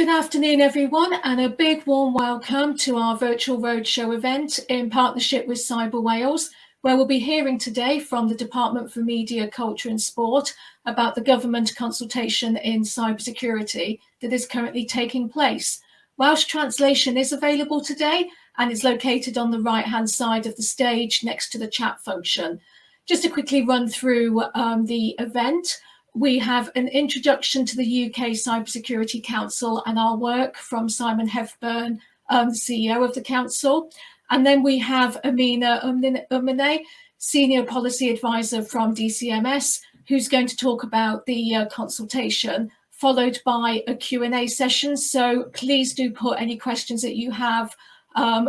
Good afternoon, everyone, and a big warm welcome to our virtual roadshow event in partnership with Cyber Wales, where we'll be hearing today from the Department for Media, Culture and Sport about the government consultation in cybersecurity that is currently taking place. Welsh translation is available today and is located on the right-hand side of the stage next to the chat function. Just to quickly run through the event. We have an introduction to the UK Cybersecurity Council and our work from Simon Hepburn, the CEO of the Council. And then we have Amina Umine, Senior Policy Advisor from DCMS, who's going to talk about the consultation, followed by a Q&A session. So please do put any questions that you have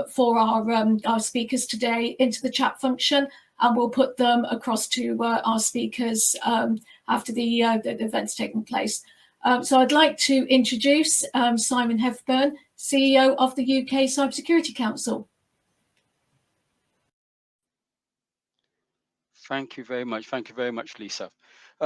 for our speakers today into the chat function, and we'll put them across to our speakers after the event's taken place. So I'd like to introduce Simon Hepburn, CEO of the UK Cybersecurity Council. Thank you very much. Thank you very much, Lisa.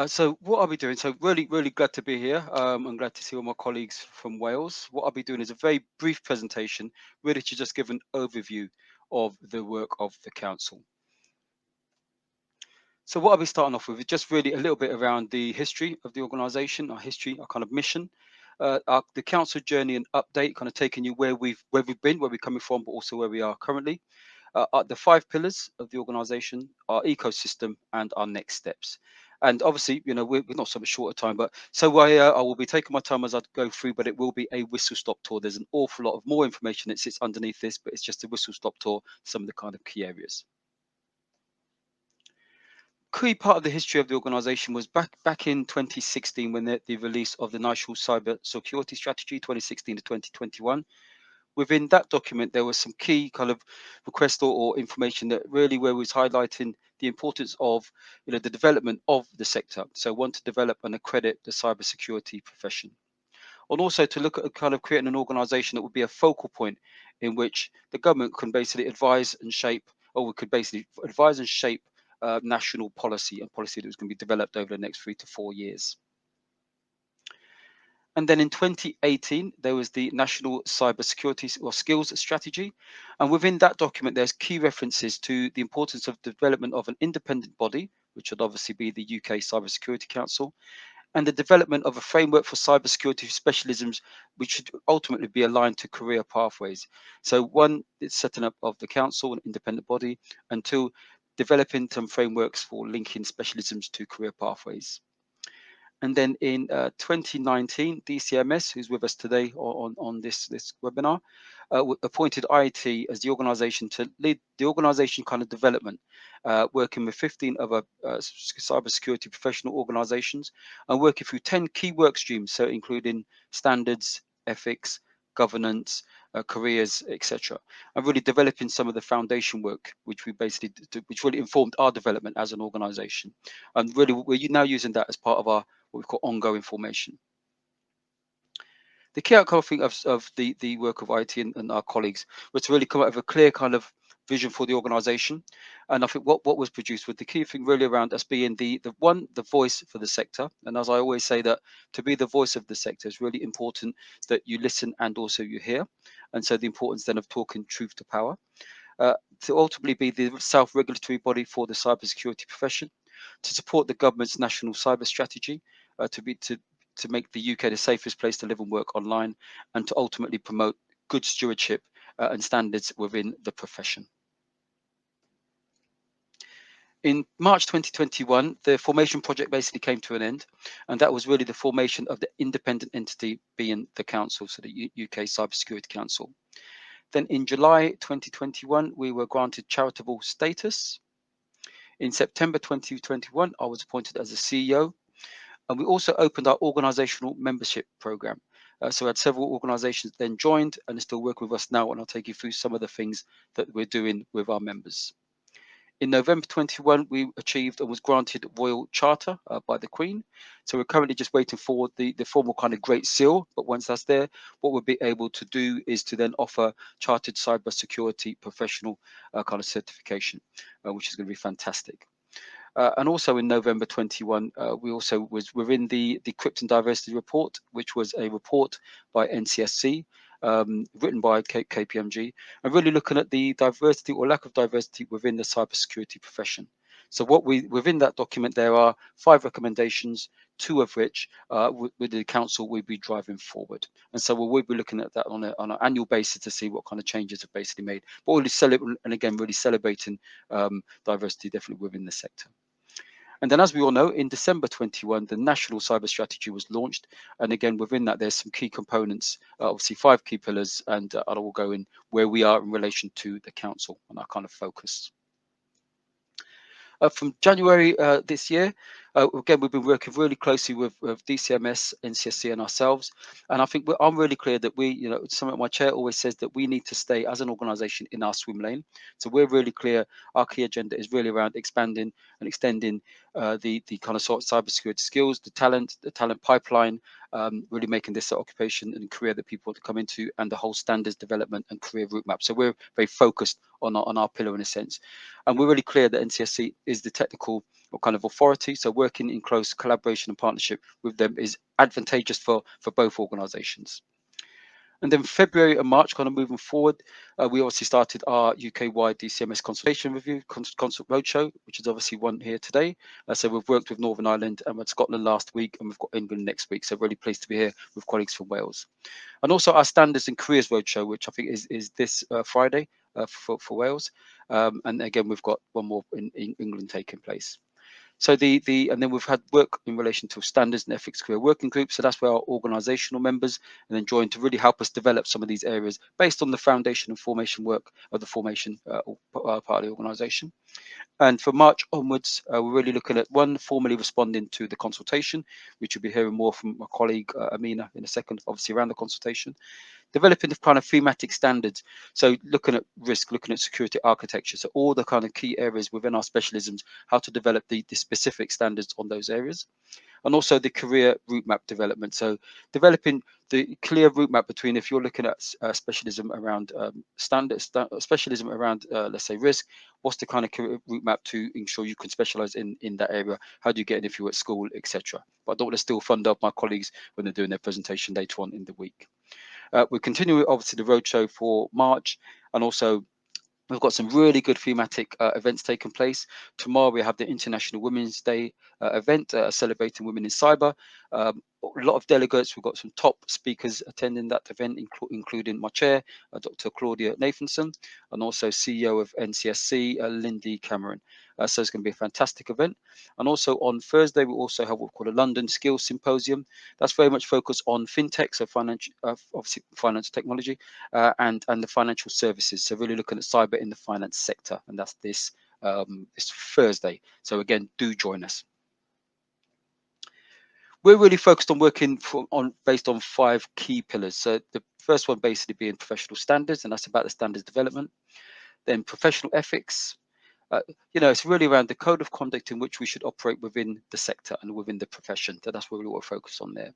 So what I'll be doing, so really glad to be here. I'm glad to see all my colleagues from Wales. What I'll be doing is a very brief presentation, really to just give an overview of the work of the Council. So what I'll be starting off with is just really a little bit around the history of the organisation, our history, our kind of mission, the Council journey and update, kind of taking you where we've been, where we're coming from, but also where we are currently. The 5 pillars of the organisation, our ecosystem, and our next steps. And obviously, you know, we're not so much shorter time, but so I will be taking my time as I go through, but it will be a whistle-stop tour. There's an awful lot of more information that sits underneath this, but it's just a whistle-stop tour, some of the kind of key areas. Key part of the history of the organisation was back in 2016 when the release of the National Cyber Security Strategy 2016 to 2021. Within that document, there was some key kind of request or information that really where was highlighting the importance of, you know, the development of the sector. So want to develop and accredit the cybersecurity profession. And also to look at kind of creating an organisation that would be a focal point in which the government can basically advise and shape, or we could basically advise and shape national policy and policy that was going to be developed over the next 3 to 4 years. And then in 2018, there was the National Cybersecurity or Skills Strategy. And within that document, there's key references to the importance of development of an independent body, which would obviously be the UK Cybersecurity Council, and the development of a framework for cybersecurity specialisms, which should ultimately be aligned to career pathways. So one, it's setting up of the council, an independent body, and 2, developing some frameworks for linking specialisms to career pathways. And then in 2019, DCMS, who's with us today on this webinar, appointed IT as the organisation to lead the organisation kind of development, working with 15 other cybersecurity professional organisations and working through 10 key work streams, so including standards, ethics, governance, careers, etc., and really developing some of the foundation work, which we basically which really informed our development as an organisation, and really we're now using that as part of our what we call ongoing formation. The key outcome, I think, of the work of IT and our colleagues was to really come up with a clear kind of vision for the organisation, and I think what was produced with the key thing really around us being the voice for the sector. And as I always say, that to be the voice of the sector is really important that you listen and also you hear, and so the importance then of talking truth to power, to ultimately be the self-regulatory body for the cybersecurity profession, to support the government's national cyber strategy, to make the UK the safest place to live and work online, and to ultimately promote good stewardship and standards within the profession. In March 2021, the formation project basically came to an end, and that was really the formation of the independent entity being the council, so the UK Cybersecurity Council. Then in July 2021, we were granted charitable status. In September 2021, I was appointed as a CEO, and we also opened our organizational membership program. So we had several organizations then joined and are still working with us now, and I'll take you through some of the things that we're doing with our members. In November 21, we achieved and was granted Royal Charter by the Queen. So we're currently just waiting for the formal kind of Great Seal. But once that's there, what we'll be able to do is to then offer Chartered Cybersecurity Professional kind of certification, which is going to be fantastic. And also in November 21, we also within the Krypton Diversity Report, which was a report by NCSC, written by KPMG, and really looking at the diversity or lack of diversity within the cybersecurity profession. So within that document, there are 5 recommendations, 2 of which with the council we'll be driving forward. And so we'll be looking at that on an annual basis to see what kind of changes are basically made. But really celebrating diversity definitely within the sector. And then, as we all know, in December 21, the National Cyber Strategy was launched. And again, within that, there's some key components, obviously 5 key pillars, and I will go in where we are in relation to the council and our kind of focus. From January this year, again, we've been working really closely with DCMS, NCSC, and ourselves. And I think I'm really clear that something my chair always says, that we need to stay as an organisation in our swim lane. So we're really clear. Our key agenda is really around expanding and extending the kind of sort of cybersecurity skills, the talent pipeline, really making this an occupation and career that people want to come into, and the whole standards development and career route map. So we're very focused on our pillar in a sense. And we're really clear that NCSC is the technical or kind of authority. So working in close collaboration and partnership with them is advantageous for both organisations. And then February and March, kind of moving forward, we obviously started our UK-wide DCMS Consultation Review, Consult Roadshow, which is obviously one here today. So we've worked with Northern Ireland and with Scotland last week, and we've got England next week. So really pleased to be here with colleagues from Wales. And also our Standards and Careers Roadshow, which I think is this Friday for Wales. And again, we've got one more in England taking place. So and then we've had work in relation to standards and ethics career working groups. So that's where our organisational members and then join to really help us develop some of these areas based on the foundation and formation work of the formation part of the organisation. And for March onwards, we're really looking at formally responding to the consultation, which you'll be hearing more from my colleague Amina in a second, obviously around the consultation. Developing the kind of thematic standards, so looking at risk, looking at security architecture, so all the kind of key areas within our specialisms, how to develop the specific standards on those areas. And also the career route map development, so developing the clear route map between, if you're looking at specialism around specialism around let's say risk, what's the kind of career route map to ensure you can specialize in that area? How do you get in if you're at school, etc. But I don't want to still fund up my colleagues when they're doing their presentation later on in the week. We're continuing obviously the roadshow for March, and also we've got some really good thematic events taking place. Tomorrow we have the International Women's Day event celebrating women in cyber. A lot of delegates. We've got some top speakers attending that event, including my chair, Dr. Claudia Nathanson, and also CEO of NCSC, Lindy Cameron. So it's going to be a fantastic event. And also on Thursday, we also have what we call a London Skills Symposium. That's very much focused on fintech, so financial, obviously finance technology, and the financial services. So really looking at cyber in the finance sector, and that's this Thursday. So again, do join us. We're really focused on working based on 5 key pillars. So the first one basically being professional standards, and that's about the standards development. Then professional ethics. It's really around the code of conduct in which we should operate within the sector and within the profession. So that's where we will focus on there.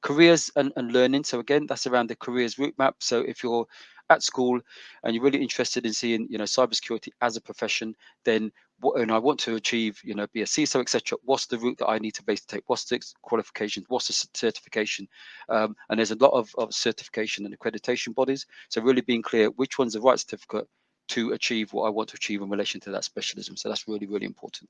Careers and learning. So again, that's around the careers route map. So if you're at school and you're really interested in seeing, cybersecurity as a profession, then and I want to achieve, be a CISO, etc. What's the route that I need to basically take? What's the qualifications? What's the certification? And there's a lot of certification and accreditation bodies. So really being clear which one's the right certificate to achieve what I want to achieve in relation to that specialism. So that's really, really important.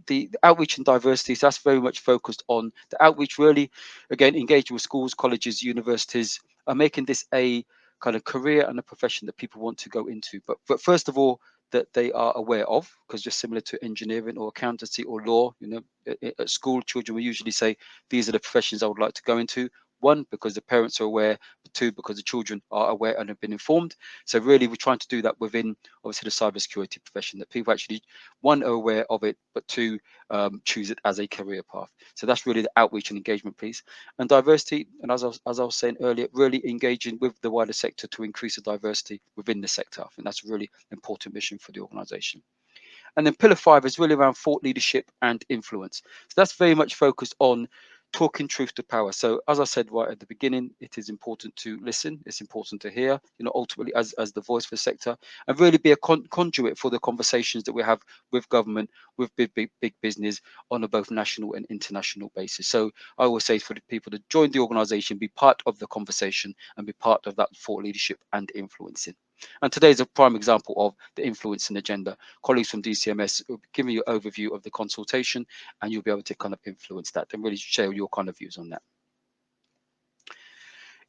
The outreach and diversity, so that's very much focused on the outreach, really, again, engaging with schools, colleges, universities, making this a kind of career and a profession that people want to go into. But first of all, that they are aware of, because just similar to engineering or accountancy or law, at school, children will usually say, these are the professions I would like to go into. 1, because the parents are aware, 2, because the children are aware and have been informed. So really, we're trying to do that within, obviously, the cybersecurity profession, that people actually, 1, are aware of it, but 2, choose it as a career path. So that's really the outreach and engagement piece. And diversity, and as I was saying earlier, really engaging with the wider sector to increase the diversity within the sector. I think that's a really important mission for the organisation. And then pillar 5 is really around thought leadership and influence. So that's very much focused on talking truth to power. So as I said right at the beginning, it is important to listen. It's important to hear, ultimately as the voice for the sector, and really be a conduit for the conversations that we have with government, with big business on a both national and international basis. So I always say for the people to join the organization, be part of the conversation and be part of that thought leadership and influencing. And today is a prime example of the influencing agenda. Colleagues from DCMS will be giving you an overview of the consultation, and you'll be able to kind of influence that and really share your kind of views on that.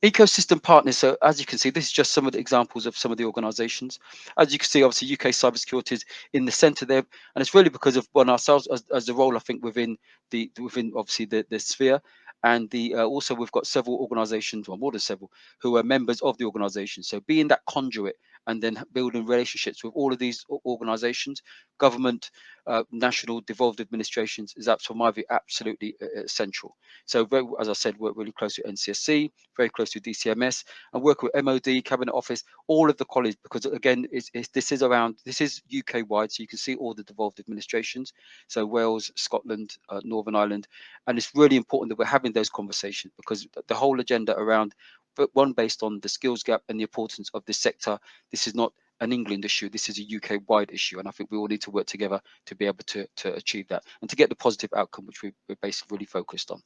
Ecosystem partners. So as you can see, this is just some of the examples of some of the organizations. As you can see, obviously UK cybersecurity is in the center there, and it's really because of one ourselves as the role, I think, within obviously the sphere. And the also we've got several organizations, or more than several, who are members of the organization. So being that conduit and then building relationships with all of these organizations, government, national, devolved administrations, is from my view absolutely essential. So as I said, work really close to NCSC, very close to DCMS, and work with MOD, Cabinet Office, all of the colleagues, because again, this is UK wide, so you can see all the devolved administrations, so Wales, Scotland, Northern Ireland, and it's really important that we're having those conversations, because the whole agenda around, but one based on the skills gap and the importance of this sector. This is not an England issue. This is a UK wide issue, and I think we all need to work together to be able to achieve that and to get the positive outcome, which we're basically really focused on.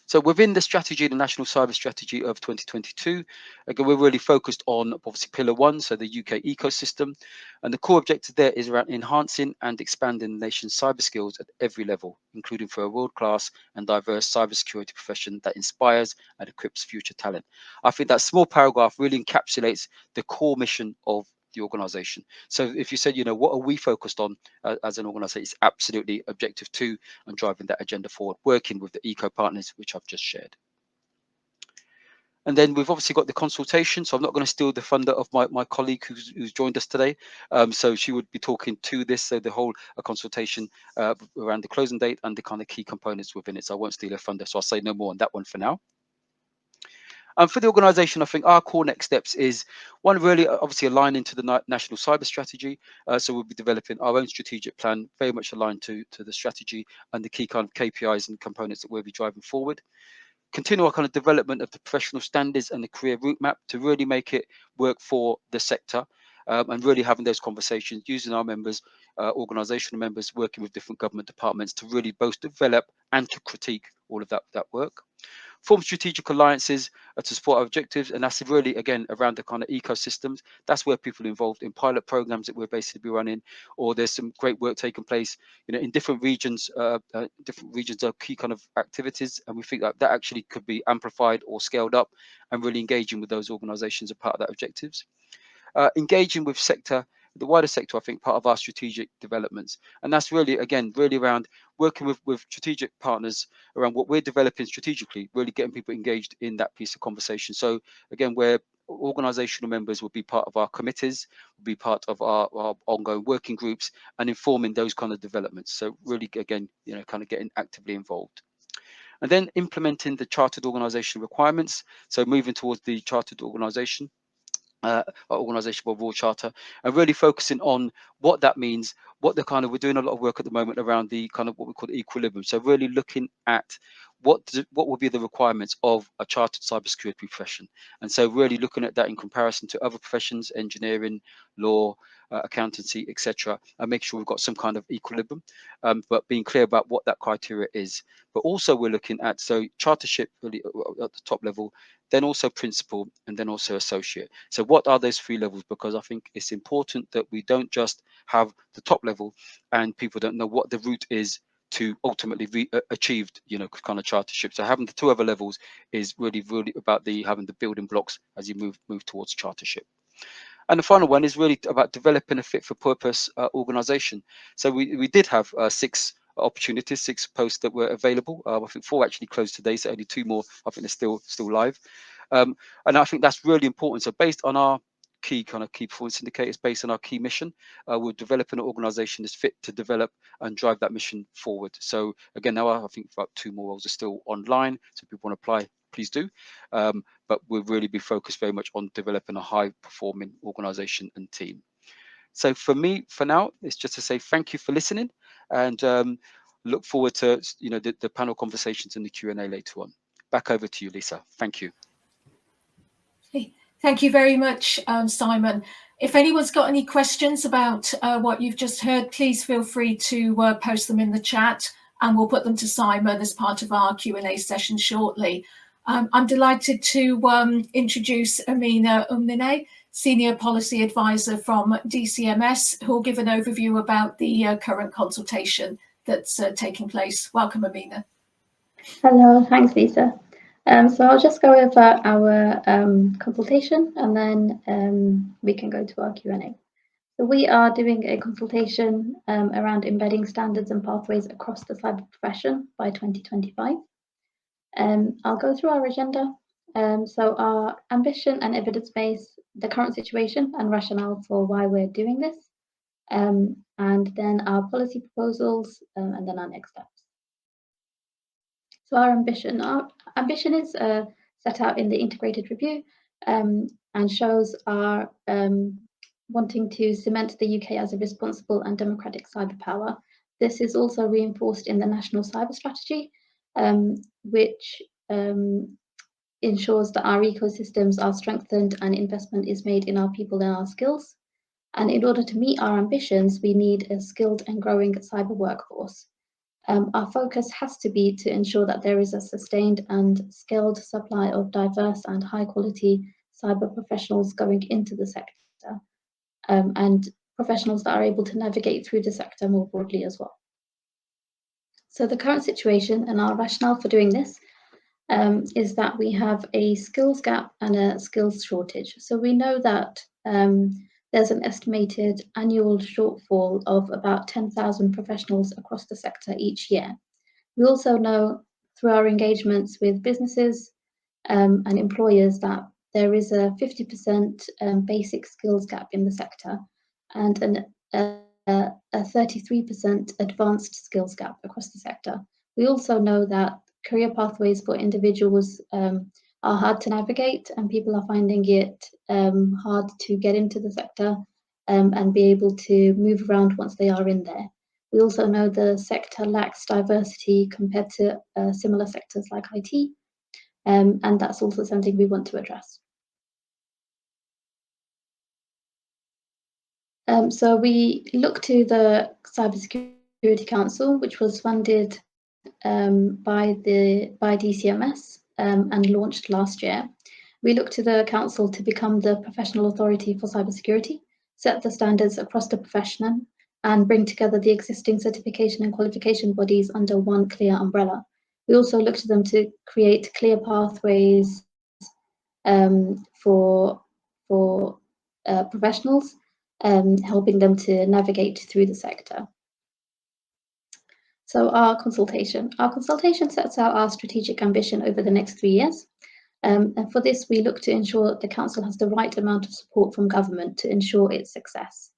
So within the strategy, the National Cyber Strategy of 2022, again, we're really focused on obviously Pillar 1, so the UK ecosystem. And the core objective there is around enhancing and expanding the nation's cyber skills at every level, including for a world-class and diverse cybersecurity profession that inspires and equips future talent. I think that small paragraph really encapsulates the core mission of the organization. So if you said, what are we focused on as an organization, it's absolutely objective 2 and driving that agenda forward, working with the eco partners, which I've just shared. And then we've obviously got the consultation. So I'm not going to steal the thunder of my colleague who's joined us today. So she would be talking to this, so the whole consultation around the closing date and the kind of key components within it. So I won't steal her thunder. So I'll say no more on that one for now. For the organisation, I think our core next steps is one, really obviously aligning to the National Cyber Strategy. So we'll be developing our own strategic plan, very much aligned to the strategy and the key kind of KPIs and components that we'll be driving forward. Continue our kind of development of the professional standards and the career route map to really make it work for the sector, and really having those conversations, using our members, organisational members, working with different government departments to really both develop and to critique all of that work. Form strategic alliances to support our objectives, and that's really again around the kind of ecosystems. That's where people are involved in pilot programs that we're basically running, or there's some great work taking place, in different regions. Different regions are key kind of activities, and we think that actually could be amplified or scaled up, and really engaging with those organisations are part of that objectives. Engaging with the wider sector, I think, part of our strategic developments. And that's really, again, really around working with strategic partners around what we're developing strategically, really getting people engaged in that piece of conversation. So again, where organizational members will be part of our committees, will be part of our ongoing working groups, and informing those kind of developments. So really, again, kind of getting actively involved. And then implementing the chartered organization requirements. So moving towards the chartered organization. Organization World Charter, and really focusing on what that means, we're doing a lot of work at the moment around the kind of what we call the equilibrium. So really looking at what would be the requirements of a chartered cybersecurity profession, and so really looking at that in comparison to other professions, engineering, law, accountancy, etc., and make sure we've got some kind of equilibrium, but being clear about what that criteria is. But also we're looking at, so chartership really at the top level, then also principal, and then also associate. So what are those 3 levels? Because I think it's important that we don't just have the top level and people don't know what the route is to ultimately be achieved, kind of chartership. So having the 2 other levels is really about having the building blocks as you move towards chartership. And the final one is really about developing a fit for purpose organization. So we did have 6 opportunities, 6 posts that were available. I think 4 actually closed today, so only 2 more I think they're still live. And I think that's really important. So based on our key performance indicators, based on our key mission, we're developing an organization that's fit to develop and drive that mission forward. So again, now I think about 2 more roles are still online, so if people want to apply, please do. But we'll really be focused very much on developing a high performing organization and team. So for me, for now, it's just to say thank you for listening, and look forward to the panel conversations and the Q&A later on. Back over to you, Lisa. Thank you. Thank you very much, Simon. If anyone's got any questions about what you've just heard, please feel free to post them in the chat, and we'll put them to Simon as part of our Q&A session shortly. I'm delighted to introduce Amina Umnine, Senior Policy Advisor from DCMS, who will give an overview about the current consultation that's taking place. Welcome, Amina. Hello, thanks, Lisa. So I'll just go over our consultation, and then we can go to our Q&A. So we are doing a consultation around embedding standards and pathways across the cyber profession by 2025. I'll go through our agenda. So our ambition and evidence base, the current situation and rationale for why we're doing this, and then our policy proposals, and then our next steps. So our ambition is set out in the integrated review, and shows our wanting to cement the UK as a responsible and democratic cyber power. This is also reinforced in the National Cyber Strategy, which ensures that our ecosystems are strengthened and investment is made in our people and our skills. And in order to meet our ambitions, we need a skilled and growing cyber workforce. Our focus has to be to ensure that there is a sustained and skilled supply of diverse and high quality cyber professionals going into the sector, and professionals that are able to navigate through the sector more broadly as well. So the current situation and our rationale for doing this is that we have a skills gap and a skills shortage. So we know that there's an estimated annual shortfall of about 10,000 professionals across the sector each year. We also know through our engagements with businesses and employers that there is a 50% basic skills gap in the sector, and a 33% advanced skills gap across the sector. We also know that career pathways for individuals are hard to navigate, and people are finding it hard to get into the sector and be able to move around once they are in there. We also know the sector lacks diversity compared to similar sectors like IT, and that's also something we want to address. So we look to the Cybersecurity Council, which was funded by DCMS and launched last year. We look to the council to become the professional authority for cybersecurity, set the standards across the profession, and bring together the existing certification and qualification bodies under one clear umbrella. We also look to them to create clear pathways for professionals, helping them to navigate through the sector. So our consultation sets out our strategic ambition over the next 3 years. And for this, we look to ensure that the council has the right amount of support from government to ensure its success.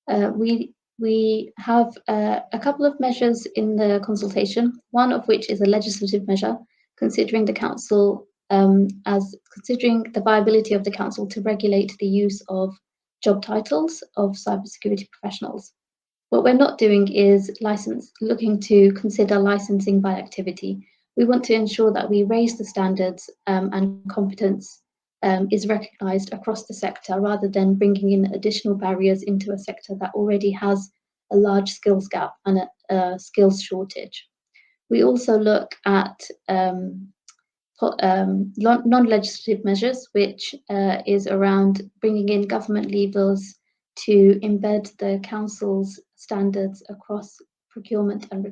We have a couple of measures in the consultation, one of which is a legislative measure, considering the council considering the viability of the council to regulate the use of job titles of cybersecurity professionals. What we're not doing is looking to consider licensing by activity. We want to ensure that we raise the standards and competence is recognised across the sector, rather than bringing in additional barriers into a sector that already has a large skills gap and a skills shortage. We also look at non-legislative measures, which is around bringing in government levers to embed the council's standards across procurement and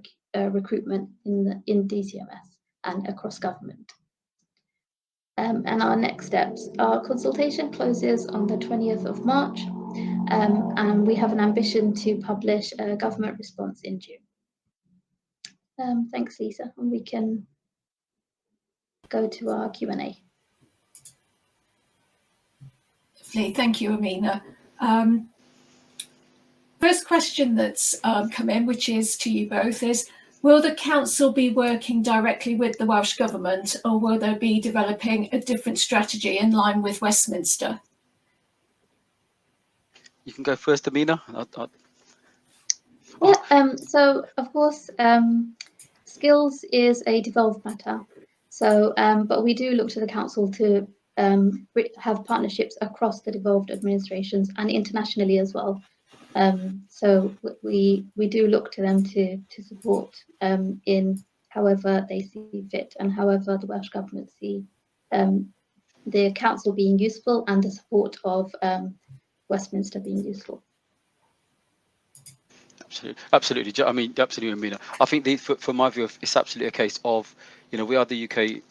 recruitment in DCMS and across government. And our next steps. Our consultation closes on the 20th of March, and we have an ambition to publish a government response in June. Thanks, Lisa, and we can go to our Q&A. Lovely, thank you, Amina. First question that's come in, which is to you both, is will the council be working directly with the Welsh Government, or will they be developing a different strategy in line with Westminster? You can go first, Amina. So of course, skills is a devolved matter. So, but we do look to the council to have partnerships across the devolved administrations and internationally as well. So we do look to them to support in however they see fit and however the Welsh Government see the council being useful and the support of Westminster being useful. Absolutely. I mean, absolutely, Amina. I think from my view, it's absolutely a case of, we are the UK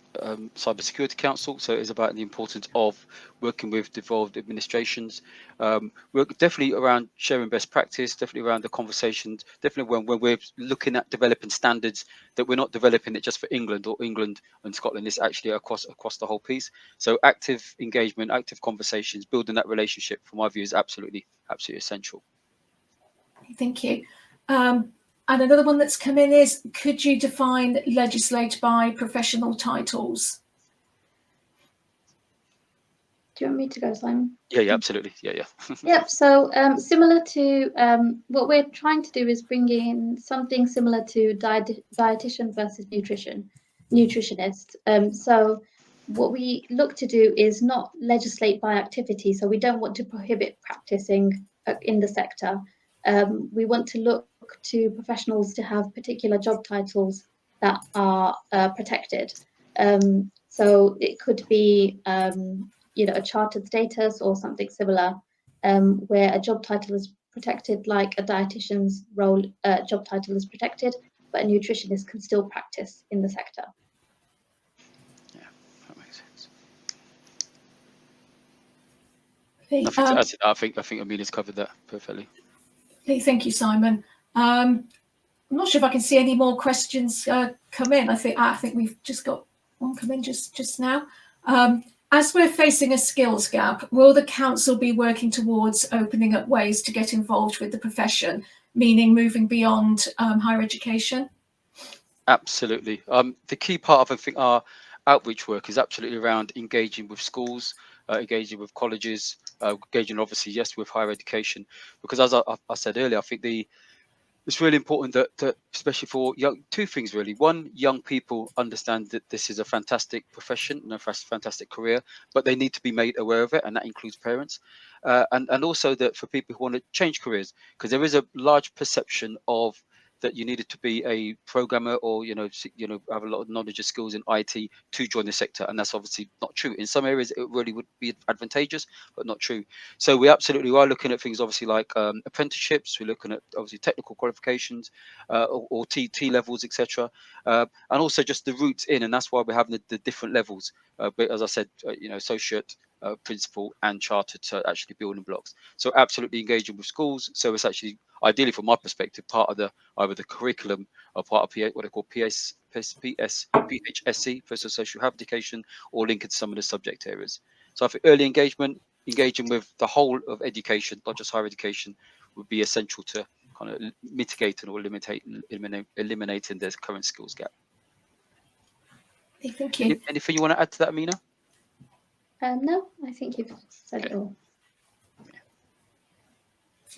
Cybersecurity Council, so it's about the importance of working with devolved administrations. We're definitely around sharing best practice, definitely around the conversations, definitely when we're looking at developing standards, that we're not developing it just for England or England and Scotland. It's actually across the whole piece. So active engagement, active conversations, building that relationship, from my view, is absolutely essential. Thank you. And another one that's come in is, could you define legislate by professional titles? Do you want me to go, Simon? Yeah, absolutely. Yeah. Yep. So similar to what we're trying to do is bring in something similar to dietitian versus nutritionist. So what we look to do is not legislate by activity. So we don't want to prohibit practicing in the sector. We want to look to professionals to have particular job titles that are protected. So it could be a chartered status or something similar, where a job title is protected, like a dietitian's role job title is protected, but a nutritionist can still practice in the sector. Yeah, that makes sense. Okay, Nothing to add to that. I think Amina's covered that perfectly. okay, thank you, Simon. I'm not sure if I can see any more questions come in. I think we've just got one come in just now. As we're facing a skills gap, will the council be working towards opening up ways to get involved with the profession, meaning moving beyond higher education? Absolutely. The key part of, I think, our outreach work is absolutely around engaging with schools, engaging with colleges, engaging, obviously, yes, with higher education. Because as I said earlier, I think it's really important that especially for two things really. One, young people understand that this is a fantastic profession and a fantastic career, but they need to be made aware of it, and that includes parents. And also that for people who want to change careers, because there is a large perception of that you needed to be a programmer or have a lot of knowledge of skills in IT to join the sector, and that's obviously not true. In some areas it really would be advantageous, but not true. So we absolutely are looking at things obviously like apprenticeships. We're looking at obviously technical qualifications or T levels, etc. And also just the routes in, and that's why we're having the different levels. But as I said, associate, principal, and chartered, so actually building blocks. So absolutely engaging with schools. So it's actually ideally, from my perspective, part of either the curriculum or part of what they call PHSC, Personal Social Health Education, or linked to some of the subject areas. So I think early engagement, engaging with the whole of education, not just higher education, would be essential to kind of mitigating or eliminating the current skills gap. Okay, thank you. Anything you want to add to that, Amina? No, I think you've said it all.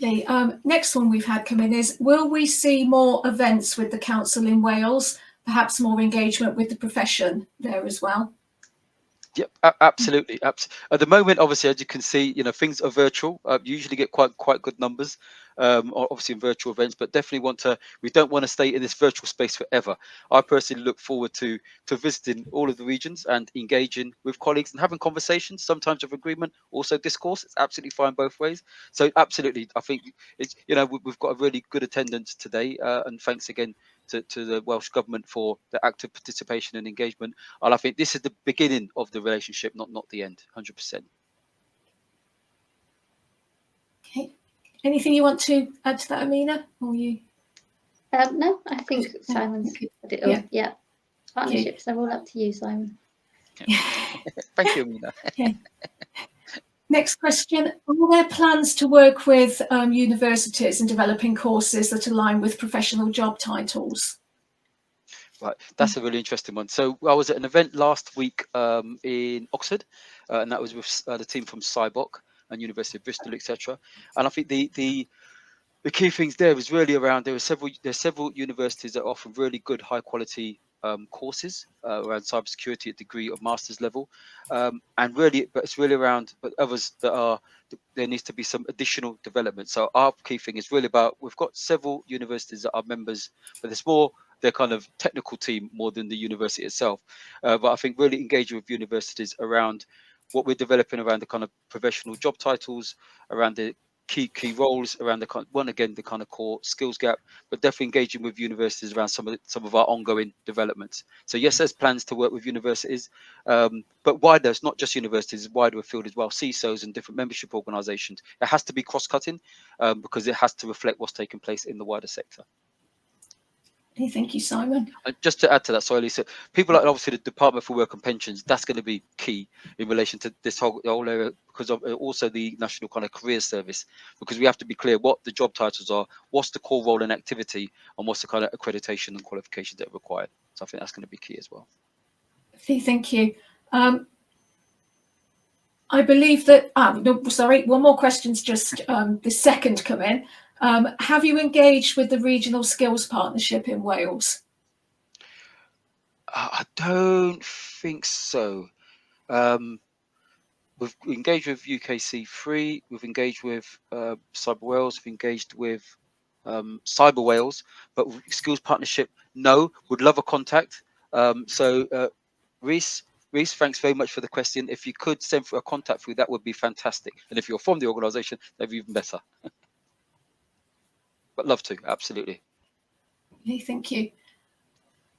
Okay, next one we've had come in is, will we see more events with the council in Wales, perhaps more engagement with the profession there as well? Yep, absolutely. At the moment, obviously, as you can see, things are virtual. You usually get quite good numbers, obviously in virtual events. But definitely we don't want to stay in this virtual space forever. I personally look forward to visiting all of the regions and engaging with colleagues and having conversations, sometimes of agreement, also discourse. It's absolutely fine both ways. So absolutely, I think it's we've got a really good attendance today, and thanks again to the Welsh Government for the active participation and engagement. And I think this is the beginning of the relationship, not the end. 100%. Okay. Anything you want to add to that, Amina? Or you? No, I think Simon's said it all. Yeah. Partnerships are all up to you, Simon. Yeah. Thank you, Amina. Okay. Next question. Are there plans to work with universities in developing courses that align with professional job titles? Right, that's a really interesting one. So I was at an event last week in Oxford, and that was with the team from CyBOC and University of Bristol, etc. And I think The key things there is really around there's several universities that offer really good high quality courses around cybersecurity at degree or master's level, and really, but it's really around, but others that are, there needs to be some additional development. So our key thing is really about, we've got several universities that are members, but it's more their kind of technical team more than the university itself. But I think really engaging with universities around what we're developing around the kind of professional job titles, around the key roles, around the kind, one again, the kind of core skills gap, but definitely engaging with universities around some of our ongoing developments. So yes, there's plans to work with universities, but wider, it's not just universities, it's wider field as well, CISOs and different membership organizations. It has to be cross-cutting, because it has to reflect what's taking place in the wider sector. Thank you, Simon. Just to add to that, sorry, Lisa, people like obviously the Department for Work and Pensions, that's going to be key in relation to this whole area, because of also the National kind of Career Service, because we have to be clear what the job titles are, what's the core role and activity, and what's the kind of accreditation and qualifications that are required. So I think that's going to be key as well. Thank you. I believe that, no, sorry, one more question's just the second come in. Have you engaged with the Regional Skills Partnership in Wales? I don't think so. We've engaged with UKC3, we've engaged with Cyber Wales, we've engaged with Cyber Wales, but Skills Partnership, no. Would love a contact. Reese, thanks very much for the question. If you could send for a contact through, that would be fantastic. And if you're from the organisation, that'd be even better. But love to, absolutely. Thank you.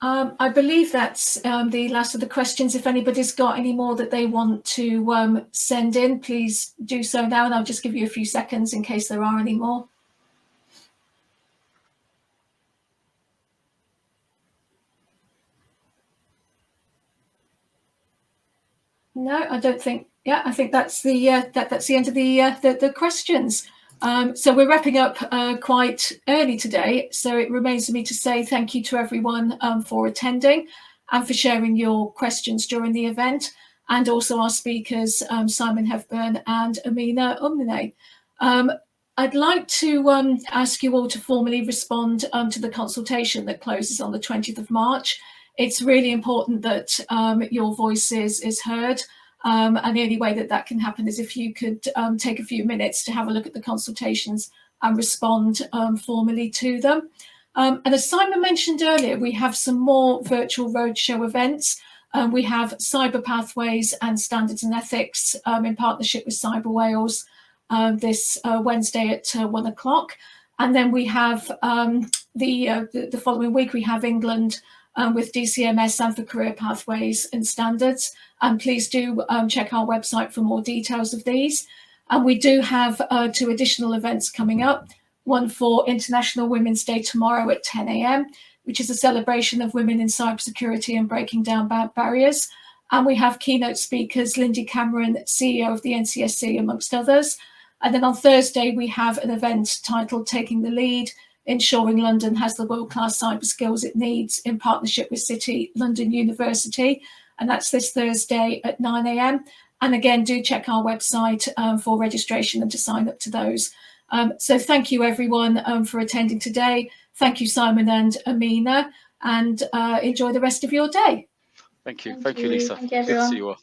I believe that's the last of the questions. If anybody's got any more that they want to send in, please do so now, and I'll just give you a few seconds in case there are any more. No, I don't think. Yeah, I think that's the that's the end of the questions. So we're wrapping up quite early today. So it remains for me to say thank you to everyone for attending and for sharing your questions during the event, and also our speakers, Simon Hepburn and Amina Umnine. I'd like to ask you all to formally respond to the consultation that closes on the 20th of March. It's really important that your voice is heard. And the only way that that can happen is if you could take a few minutes to have a look at the consultations and respond formally to them. And as Simon mentioned earlier, we have some more virtual roadshow events. We have Cyber Pathways and Standards and Ethics in partnership with Cyber Wales this Wednesday at 1 o'clock. And then we have the following week, we have England with DCMS and for Career Pathways and Standards. And please do check our website for more details of these. And we do have 2 additional events coming up. One for International Women's Day tomorrow at 10 a.m, which is a celebration of women in cybersecurity and breaking down barriers. And we have keynote speakers, Lindy Cameron, CEO of the NCSC, amongst others. And then on Thursday, we have an event titled Taking the Lead, Ensuring London has the world-class cyber skills it needs, in partnership with City London University. And that's this Thursday at 9 a.m. And again, do check our website for registration and to sign up to those. So thank you, everyone, for attending today. Thank you, Simon and Amina, and enjoy the rest of your day. Thank you, Lisa. Thank you, everyone. Good to see you all.